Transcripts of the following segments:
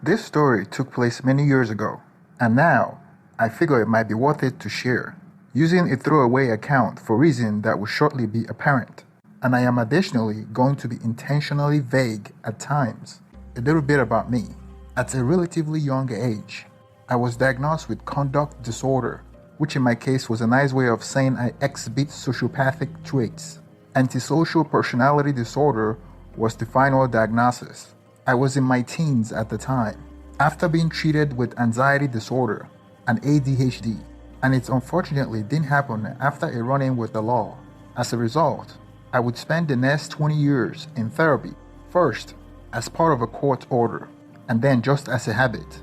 This story took place many years ago, and now I figure it might be worth it to share, using a throwaway account for reasons that will shortly be apparent. And I am additionally going to be intentionally vague at times. A little bit about me. At a relatively young age, I was diagnosed with conduct disorder, which in my case was a nice way of saying I exhibit sociopathic traits. Antisocial personality disorder was the final diagnosis. I was in my teens at the time, after being treated with anxiety disorder and ADHD, and it unfortunately didn't happen after a run-in with the law. As a result, I would spend the next 20 years in therapy, first as part of a court order, and then just as a habit.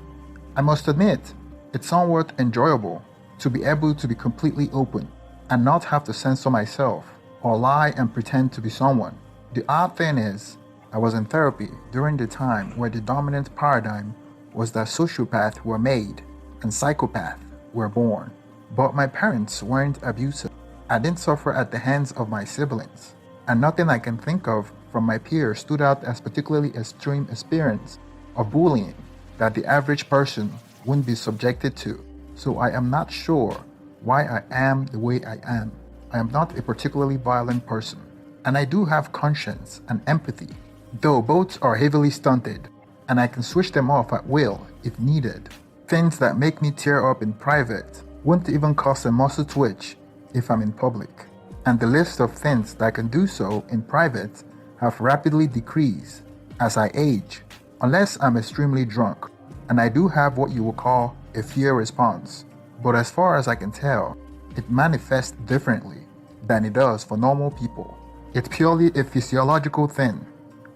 I must admit, it's somewhat enjoyable to be able to be completely open and not have to censor myself or lie and pretend to be someone. The odd thing is, I was in therapy during the time where the dominant paradigm was that sociopaths were made and psychopaths were born. But my parents weren't abusive. I didn't suffer at the hands of my siblings, and nothing I can think of from my peers stood out as particularly extreme experience of bullying that the average person wouldn't be subjected to. So I am not sure why I am the way I am. I am not a particularly violent person, and I do have conscience and empathy, though both are heavily stunted, and I can switch them off at will if needed. Things that make me tear up in private won't even cause a muscle twitch if I'm in public, and the list of things that can do so in private have rapidly decreased as I age, unless I'm extremely drunk, and I do have what you would call a fear response, but as far as I can tell, it manifests differently than it does for normal people. It's purely a physiological thing,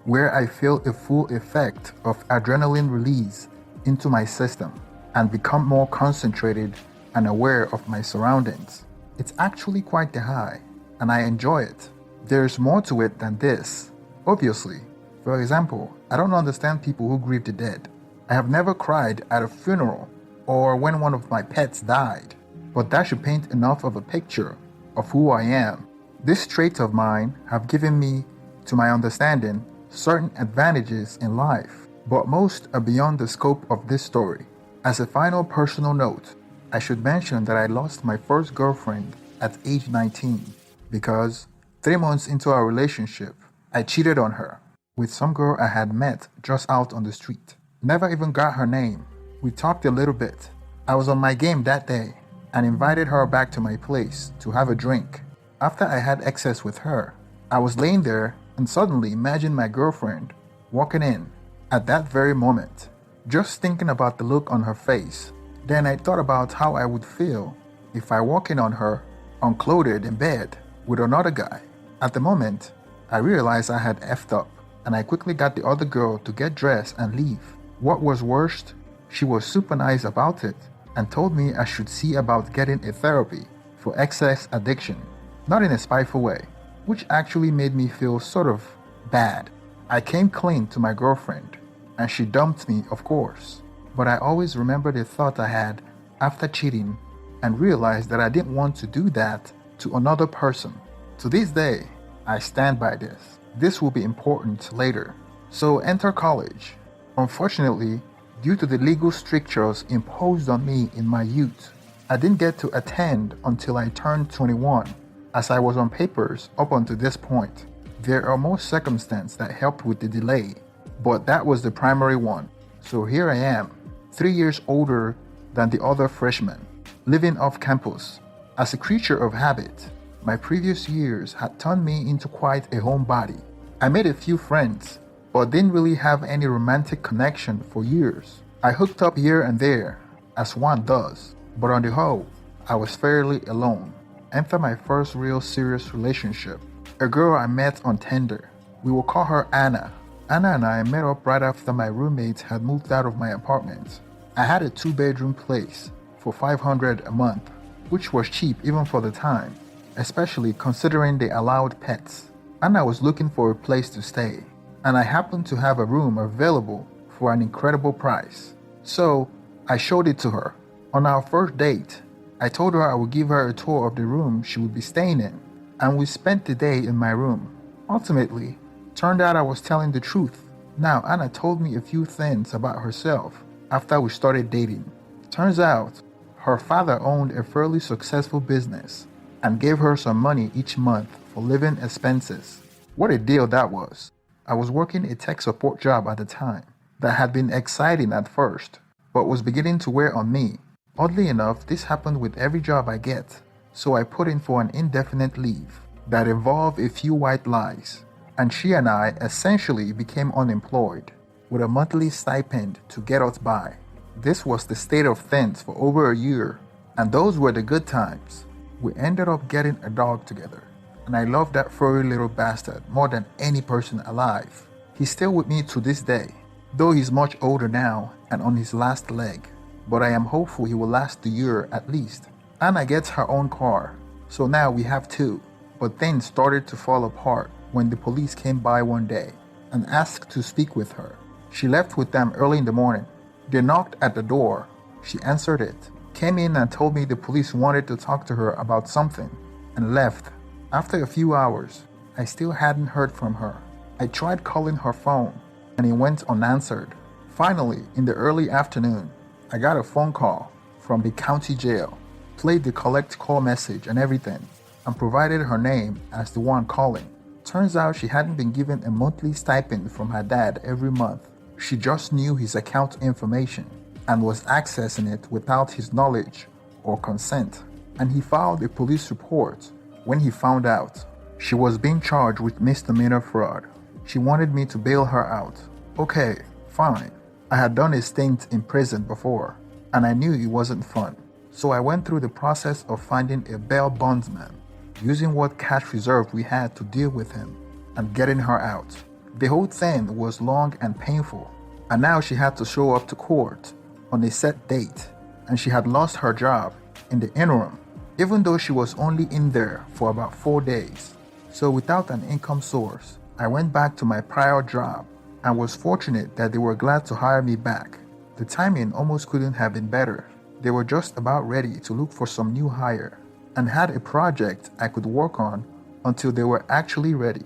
where I feel a full effect of adrenaline release into my system and become more concentrated and aware of my surroundings. It's actually quite the high, and I enjoy it. There's more to it than this, obviously. For example, I don't understand people who grieve the dead. I have never cried at a funeral or when one of my pets died, but that should paint enough of a picture of who I am. These traits of mine have given me, to my understanding, certain advantages in life, but most are beyond the scope of this story. As a final personal note, I should mention that I lost my first girlfriend at age 19 because 3 months into our relationship, I cheated on her with some girl I had met just out on the street. Never even got her name. We talked a little bit. I was on my game that day and invited her back to my place to have a drink. After I had excess with her, I was laying there and suddenly imagined my girlfriend walking in at that very moment, just thinking about the look on her face. Then I thought about how I would feel if I walk in on her, unclothed in bed with another guy. At the moment, I realized I had effed up, and I quickly got the other girl to get dressed and leave. What was worst, she was super nice about it and told me I should see about getting a therapy for excess addiction, not in a spiteful way, which actually made me feel sort of bad. I came clean to my girlfriend, and she dumped me, of course. But I always remember the thought I had after cheating and realized that I didn't want to do that to another person. To this day, I stand by this. This will be important later. So enter college. Unfortunately, due to the legal strictures imposed on me in my youth, I didn't get to attend until I turned 21, as I was on papers up until this point. There are more circumstances that helped with the delay, but that was the primary one. So here I am, 3 years older than the other freshmen, living off campus. As a creature of habit, my previous years had turned me into quite a homebody. I made a few friends, but didn't really have any romantic connection for years. I hooked up here and there, as one does, but on the whole, I was fairly alone. Enter my first real serious relationship, a girl I met on Tinder. We will call her Anna. Anna and I met up right after my roommates had moved out of my apartment. I had a 2-bedroom place for $500 a month, which was cheap even for the time, especially considering they allowed pets. Anna was looking for a place to stay, and I happened to have a room available for an incredible price. So I showed it to her. On our first date, I told her I would give her a tour of the room she would be staying in, and we spent the day in my room. Ultimately, turned out I was telling the truth. Now, Anna told me a few things about herself after we started dating. Turns out, her father owned a fairly successful business and gave her some money each month for living expenses. What a deal that was! I was working a tech support job at the time that had been exciting at first, but was beginning to wear on me. Oddly enough, this happened with every job I get, so I put in for an indefinite leave that involved a few white lies, and she and I essentially became unemployed with a monthly stipend to get us by. This was the state of things for over a year, and those were the good times. We ended up getting a dog together, and I love that furry little bastard more than any person alive. He's still with me to this day, though he's much older now and on his last leg, but I am hopeful he will last the year at least. Anna gets her own car, so now we have two, but things started to fall apart when the police came by one day and asked to speak with her. She left with them early in the morning. They knocked at the door. She answered it, came in and told me the police wanted to talk to her about something, and left. After a few hours, I still hadn't heard from her. I tried calling her phone, and it went unanswered. Finally, in the early afternoon, I got a phone call from the county jail, played the collect call message and everything, and provided her name as the one calling. Turns out she hadn't been given a monthly stipend from her dad every month. She just knew his account information and was accessing it without his knowledge or consent, and he filed a police report when he found out. She was being charged with misdemeanor fraud. She wanted me to bail her out. Okay, fine. I had done a stint in prison before, and I knew it wasn't fun. So I went through the process of finding a bail bondsman, using what cash reserve we had to deal with him, and getting her out. The whole thing was long and painful, and now she had to show up to court on a set date, and she had lost her job in the interim, even though she was only in there for about 4 days. So without an income source, I went back to my prior job and was fortunate that they were glad to hire me back. The timing almost couldn't have been better. They were just about ready to look for some new hire and had a project I could work on until they were actually ready.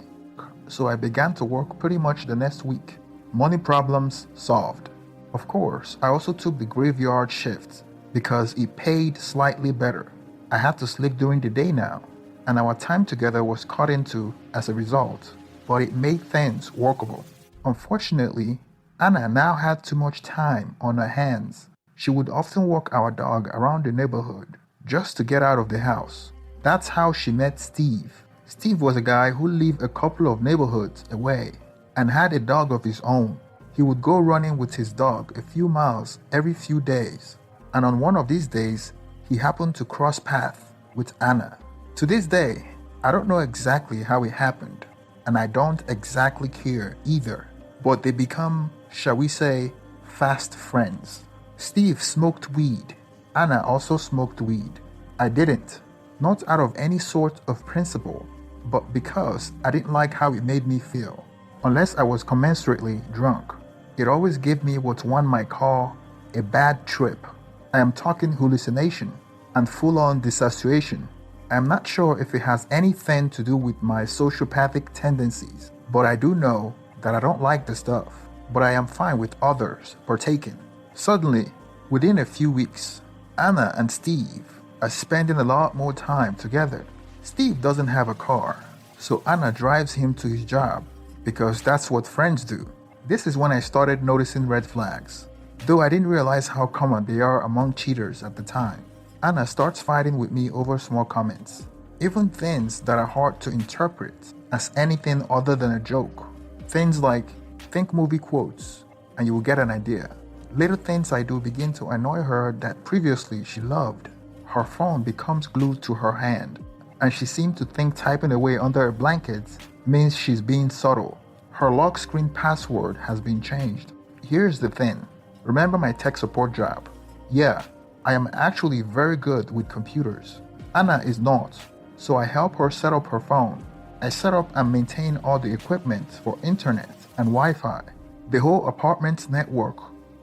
So I began to work pretty much the next week. Money problems solved. Of course, I also took the graveyard shift because it paid slightly better. I had to sleep during the day now, and our time together was cut into as a result, but it made things workable. Unfortunately, Anna now had too much time on her hands. She would often walk our dog around the neighborhood just to get out of the house. That's how she met Steve. Steve was a guy who lived a couple of neighborhoods away and had a dog of his own. He would go running with his dog a few miles every few days, and on one of these days, he happened to cross paths with Anna. To this day, I don't know exactly how it happened, and I don't exactly care either, but they become, shall we say, fast friends. Steve smoked weed. Anna also smoked weed. I didn't, not out of any sort of principle, but because I didn't like how it made me feel. Unless I was commensurately drunk, it always gave me what one might call a bad trip. I am talking hallucination and full-on dissociation. I am not sure if it has anything to do with my sociopathic tendencies, but I do know that I don't like the stuff, but I am fine with others partaking. Suddenly, within a few weeks, Anna and Steve are spending a lot more time together. Steve doesn't have a car, so Anna drives him to his job because that's what friends do. This is when I started noticing red flags, though I didn't realize how common they are among cheaters at the time. Anna starts fighting with me over small comments, even things that are hard to interpret as anything other than a joke. Things like, think movie quotes, and you will get an idea. Little things I do begin to annoy her that previously she loved. Her phone becomes glued to her hand, and she seemed to think typing away under a blanket means she's being subtle. Her lock screen password has been changed. Here's the thing. Remember my tech support job? Yeah, I am actually very good with computers. Anna is not, so I help her set up her phone. I set up and maintain all the equipment for internet and Wi-Fi. The whole apartment network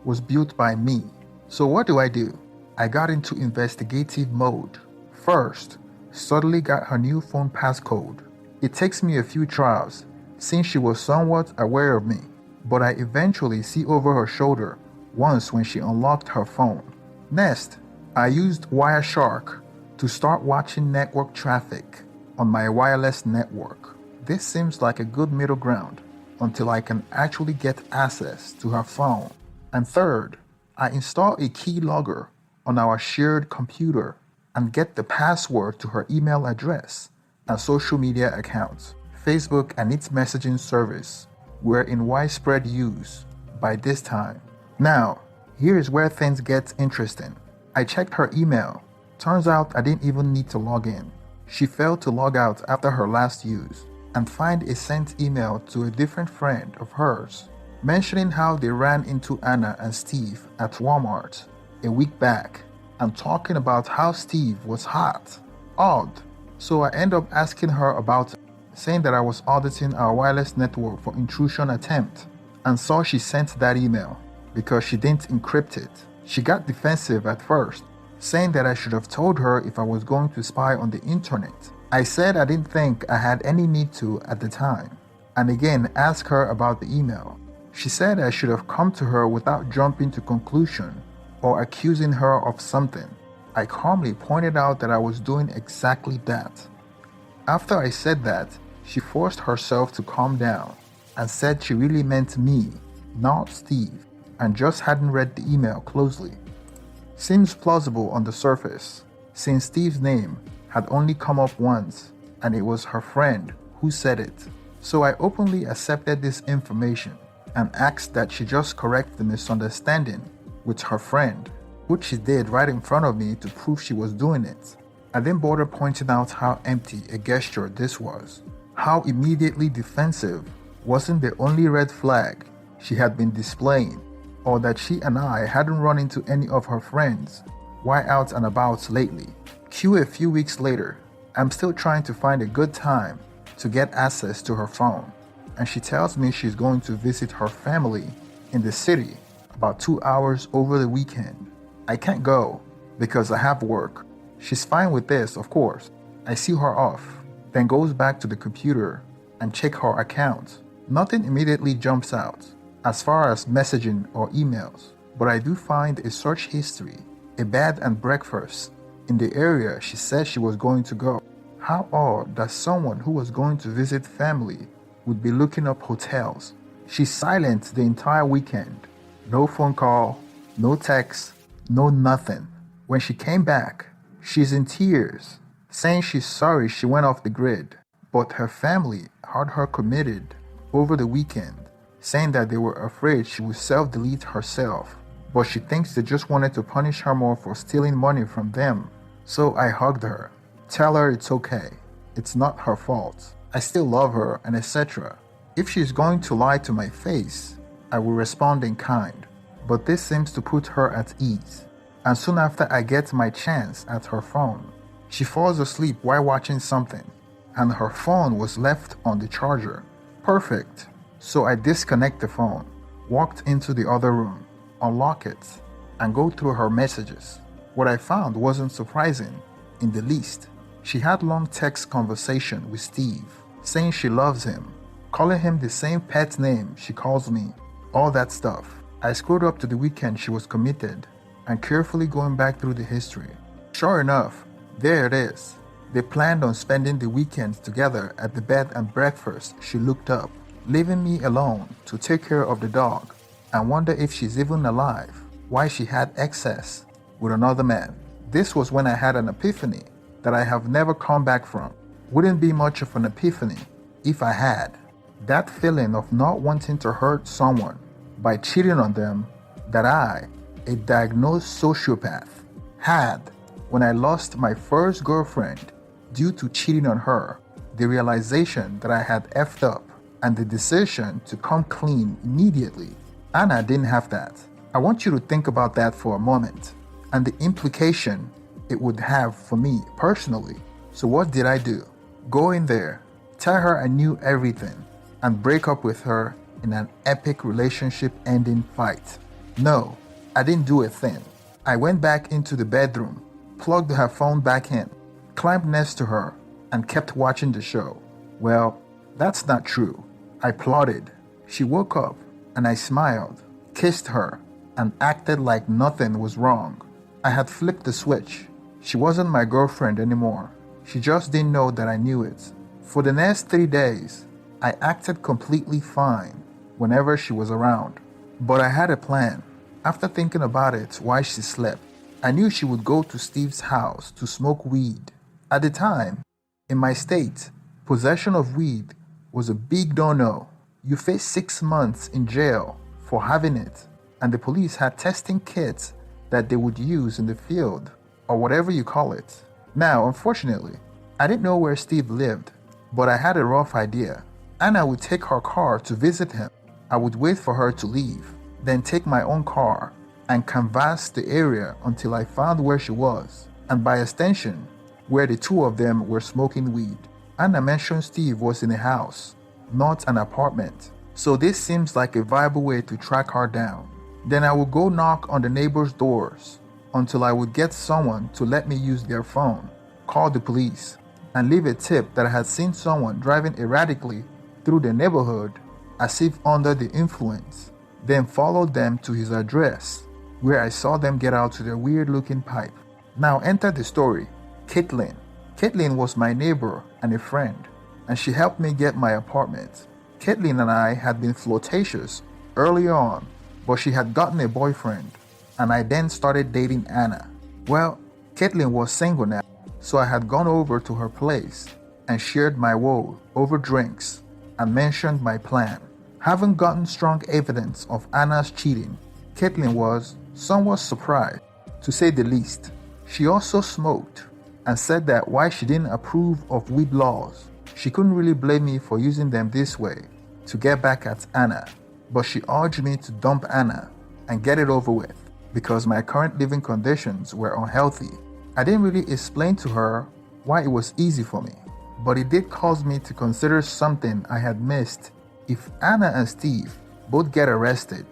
was built by me. So what do? I got into investigative mode. First, suddenly got her new phone passcode. It takes me a few trials, since she was somewhat aware of me. but I eventually see over her shoulder once when she unlocked her phone. Next, I used Wireshark to start watching network traffic on my wireless network. This seems like a good middle ground until I can actually get access to her phone. And third, I install a keylogger on our shared computer and get the password to her email address and social media accounts. Facebook and its messaging service were in widespread use by this time. Now, here is where things get interesting. I checked her email. Turns out I didn't even need to log in. She failed to log out after her last use and find a sent email to a different friend of hers mentioning how they ran into Anna and Steve at Walmart a week back and talking about how Steve was hot. Odd. So I end up asking her about it, saying that I was auditing our wireless network for intrusion attempt and saw she sent that email because she didn't encrypt it. She got defensive at first, saying that I should have told her if I was going to spy on the internet. I said I didn't think I had any need to at the time, and again asked her about the email. She said I should have come to her without jumping to conclusion or accusing her of something. I calmly pointed out that I was doing exactly that. After I said that, she forced herself to calm down and said she really meant me, not Steve, and just hadn't read the email closely. Seems plausible on the surface, since Steve's name had only come up once and it was her friend who said it. So I openly accepted this information and asked that she just correct the misunderstanding with her friend, which she did right in front of me to prove she was doing it. I didn't bother pointing out how empty a gesture this was, how immediately defensive wasn't the only red flag she had been displaying, or that she and I hadn't run into any of her friends while out and about lately. Cue a few weeks later, I'm still trying to find a good time to get access to her phone, and she tells me she's going to visit her family in the city about 2 hours over the weekend. I can't go because I have work. She's fine with this, of course. I see her off, then goes back to the computer and check her account. Nothing immediately jumps out as far as messaging or emails, but I do find a search history, a bed and breakfast in the area she said she was going to go. How odd that someone who was going to visit family would be looking up hotels. She's silent the entire weekend. No phone call, no text, no nothing. When she came back, she's in tears, saying she's sorry she went off the grid, but her family had her committed over the weekend, saying that they were afraid she would self-delete herself, but she thinks they just wanted to punish her more for stealing money from them. So I hugged her, tell her it's okay, it's not her fault, I still love her, and etc. If she's going to lie to my face, I will respond in kind, but this seems to put her at ease. And soon after I get my chance at her phone, she falls asleep while watching something, and her phone was left on the charger. Perfect. So I disconnect the phone, walked into the other room, unlock it, and go through her messages. What I found wasn't surprising in the least. She had long text conversation with Steve, saying she loves him, calling him the same pet name she calls me, all that stuff. I scrolled up to the weekend she was committed and carefully going back through the history. Sure enough, there it is. They planned on spending the weekend together at the bed and breakfast she looked up, leaving me alone to take care of the dog and wonder if she's even alive, why she had excess with another man. This was when I had an epiphany that I have never come back from. Wouldn't be much of an epiphany if I had. That feeling of not wanting to hurt someone by cheating on them that I, a diagnosed sociopath, had when I lost my first girlfriend due to cheating on her. The realization that I had effed up and the decision to come clean immediately. Anna didn't have that. I want you to think about that for a moment and the implication it would have for me personally. So what did I do? Go in there, tell her I knew everything, and break up with her in an epic relationship-ending fight? No, I didn't do a thing. I went back into the bedroom, plugged her phone back in, climbed next to her, and kept watching the show. Well, that's not true. I plotted. She woke up and I smiled, kissed her, and acted like nothing was wrong. I had flipped the switch. She wasn't my girlfriend anymore. She just didn't know that I knew it. For the next 3 days, I acted completely fine whenever she was around. But I had a plan. After thinking about it while she slept, I knew she would go to Steve's house to smoke weed. At the time, in my state, possession of weed was a big no-no. You face 6 months in jail for having it, and the police had testing kits that they would use in the field, or whatever you call it. Now, unfortunately, I didn't know where Steve lived, but I had a rough idea. Anna would take her car to visit him. I would wait for her to leave, then take my own car and canvass the area until I found where she was, and by extension, where the two of them were smoking weed. Anna mentioned Steve was in a house, not an apartment, so this seems like a viable way to track her down. Then I would go knock on the neighbors' doors until I would get someone to let me use their phone, call the police, and leave a tip that I had seen someone driving erratically through the neighborhood as if under the influence, then followed them to his address, where I saw them get out to their weird-looking pipe. Now enter the story, Caitlin. Caitlin was my neighbor and a friend, and she helped me get my apartment. Caitlin and I had been flirtatious early on, but she had gotten a boyfriend, and I then started dating Anna. Well, Caitlin was single now, so I had gone over to her place and shared my woe over drinks and mentioned my plan. Having gotten strong evidence of Anna's cheating, Caitlin was somewhat surprised, to say the least. She also smoked and said that while she didn't approve of weed laws, she couldn't really blame me for using them this way to get back at Anna, but she urged me to dump Anna and get it over with because my current living conditions were unhealthy. I didn't really explain to her why it was easy for me, but it did cause me to consider something I had missed. If Anna and Steve both get arrested,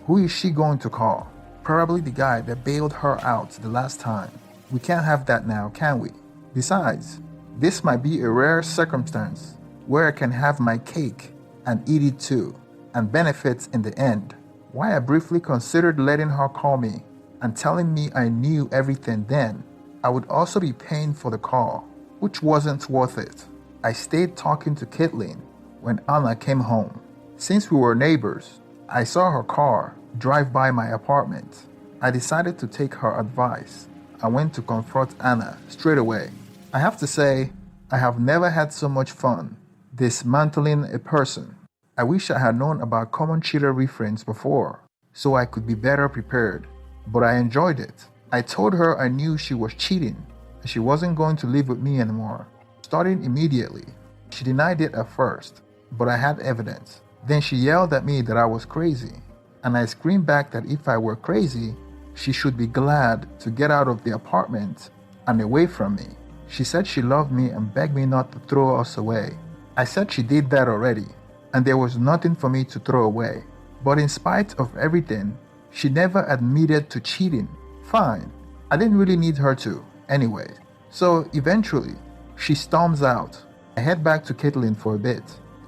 who is she going to call? Probably the guy that bailed her out the last time. We can't have that now, can we? Besides, this might be a rare circumstance where I can have my cake and eat it too, and benefits in the end. Why I briefly considered letting her call me and telling me I knew everything then, I would also be paying for the call, which wasn't worth it. I stayed talking to Caitlin when Anna came home. Since we were neighbors, I saw her car drive by my apartment. I decided to take her advice. I went to confront Anna straight away. I have to say, I have never had so much fun dismantling a person. I wish I had known about common cheater refrains before, so I could be better prepared, but I enjoyed it. I told her I knew she was cheating, and she wasn't going to live with me anymore, starting immediately. She denied it at first, but I had evidence. Then she yelled at me that I was crazy, and I screamed back that if I were crazy, she should be glad to get out of the apartment and away from me. She said she loved me and begged me not to throw us away. I said she did that already, and there was nothing for me to throw away. But in spite of everything, she never admitted to cheating. Fine, I didn't really need her to, anyway. So eventually, she storms out. I head back to Caitlin for a bit.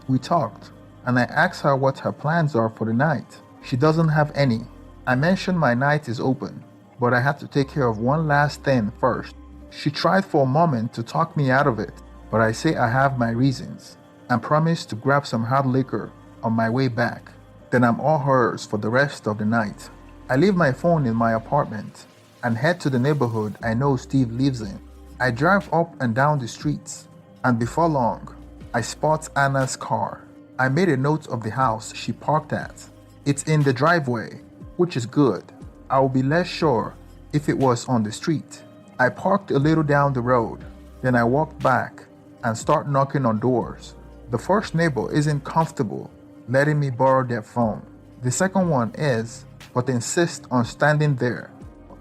We talked, and I asked her what her plans are for the night. She doesn't have any. I mentioned my night is open, but I had to take care of one last thing first. She tried for a moment to talk me out of it, but I say I have my reasons, and promised to grab some hard liquor on my way back. Then I'm all hers for the rest of the night. I leave my phone in my apartment and head to the neighborhood I know Steve lives in. I drive up and down the streets, and before long, I spot Anna's car. I made a note of the house she parked at. It's in the driveway, which is good. I will be less sure if it was on the street. I parked a little down the road, then I walked back and start knocking on doors. The first neighbor isn't comfortable letting me borrow their phone. The second one is, but insists on standing there.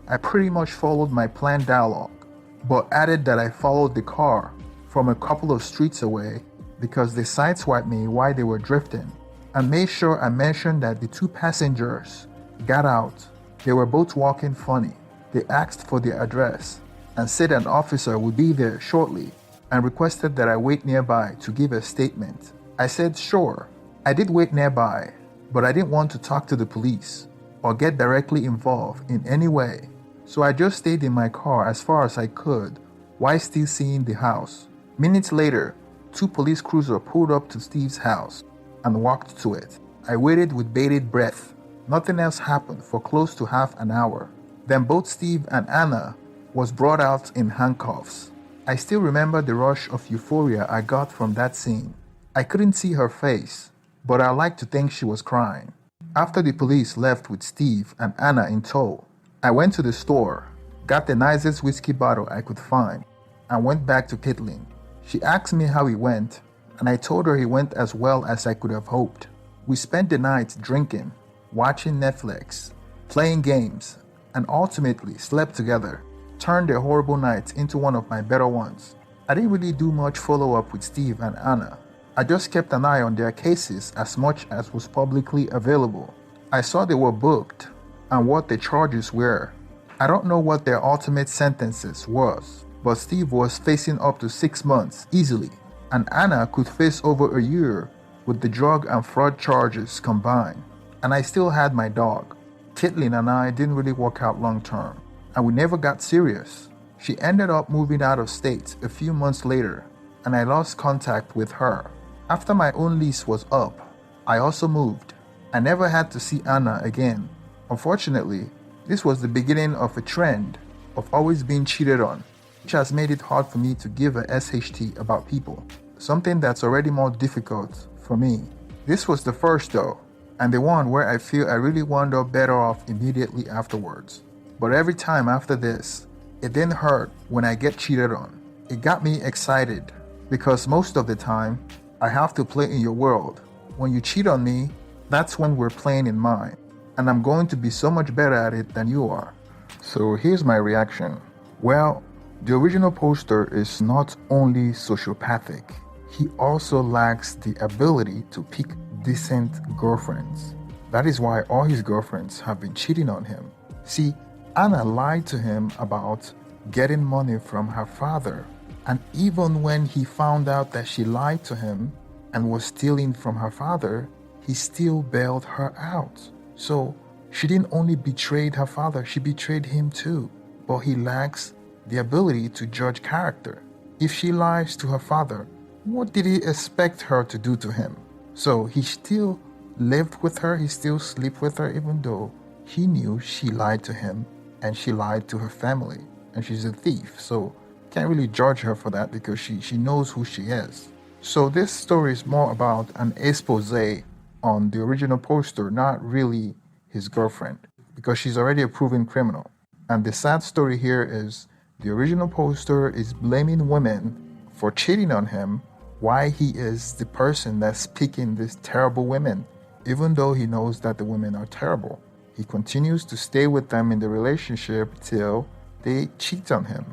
I pretty much followed my planned dialogue, but added that I followed the car from a couple of streets away because they sideswiped me while they were drifting, and made sure I mentioned that the two passengers got out. They were both walking funny. They asked for their address and said an officer would be there shortly and requested that I wait nearby to give a statement. I said sure. I did wait nearby but I didn't want to talk to the police or get directly involved in any way. So I just stayed in my car as far as I could while still seeing the house. Minutes later, 2 police cruisers pulled up to Steve's house and walked to it. I waited with bated breath. Nothing else happened for close to half an hour. Then both Steve and Anna was brought out in handcuffs. I still remember the rush of euphoria I got from that scene. I couldn't see her face, but I like to think she was crying. After the police left with Steve and Anna in tow, I went to the store, got the nicest whiskey bottle I could find, and went back to Caitlin. She asked me how it went, and I told her it went as well as I could have hoped. We spent the night drinking, watching Netflix, playing games, and ultimately slept together. Turned a horrible night into one of my better ones. I didn't really do much follow-up with Steve and Anna. I just kept an eye on their cases as much as was publicly available. I saw they were booked and what the charges were. I don't know what their ultimate sentences was, but Steve was facing up to 6 months easily, and Anna could face over a year with the drug and fraud charges combined. And I still had my dog. Caitlin and I didn't really work out long term, and we never got serious. She ended up moving out of state a few months later, and I lost contact with her. After my own lease was up, I also moved. I never had to see Anna again. Unfortunately, this was the beginning of a trend of always being cheated on, which has made it hard for me to give a SHT about people, something that's already more difficult for me. This was the first though, and the one where I feel I really wound up better off immediately afterwards. But every time after this, it didn't hurt when I get cheated on. It got me excited, because most of the time, I have to play in your world. When you cheat on me, that's when we're playing in mine, and I'm going to be so much better at it than you are. So here's my reaction. Well, the original poster is not only sociopathic, he also lacks the ability to pick decent girlfriends. That is why all his girlfriends have been cheating on him. See, Anna lied to him about getting money from her father, and even when he found out that she lied to him and was stealing from her father, he still bailed her out. So she didn't only betray her father, she betrayed him too. But he lacks the ability to judge character. If she lies to her father, what did he expect her to do to him? So he still lived with her, he still slept with her, even though he knew she lied to him and she lied to her family. And she's a thief, so can't really judge her for that because she knows who she is. So this story is more about an expose on the original poster, not really his girlfriend, because she's already a proven criminal. And the sad story here is the original poster is blaming women for cheating on him, why he is the person that's picking these terrible women, even though he knows that the women are terrible. He continues to stay with them in the relationship till they cheat on him,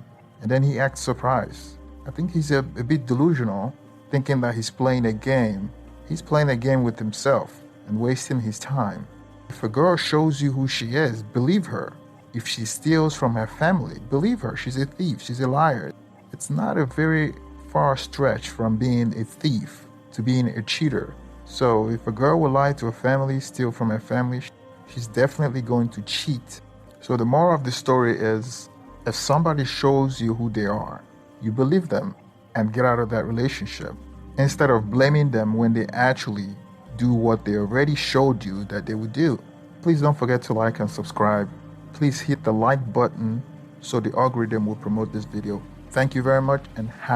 and then he acts surprised. I think he's a bit delusional, thinking that he's playing a game. He's playing a game with himself and wasting his time. If a girl shows you who she is, believe her. If she steals from her family, believe her. She's a thief, she's a liar. It's not a very far stretch from being a thief to being a cheater. So if a girl will lie to her family, steal from her family, she's definitely going to cheat. So the moral of the story is, if somebody shows you who they are, you believe them and get out of that relationship, instead of blaming them when they actually do what they already showed you that they would do. Please don't forget to like and subscribe. Please hit the like button so the algorithm will promote this video. Thank you very much and have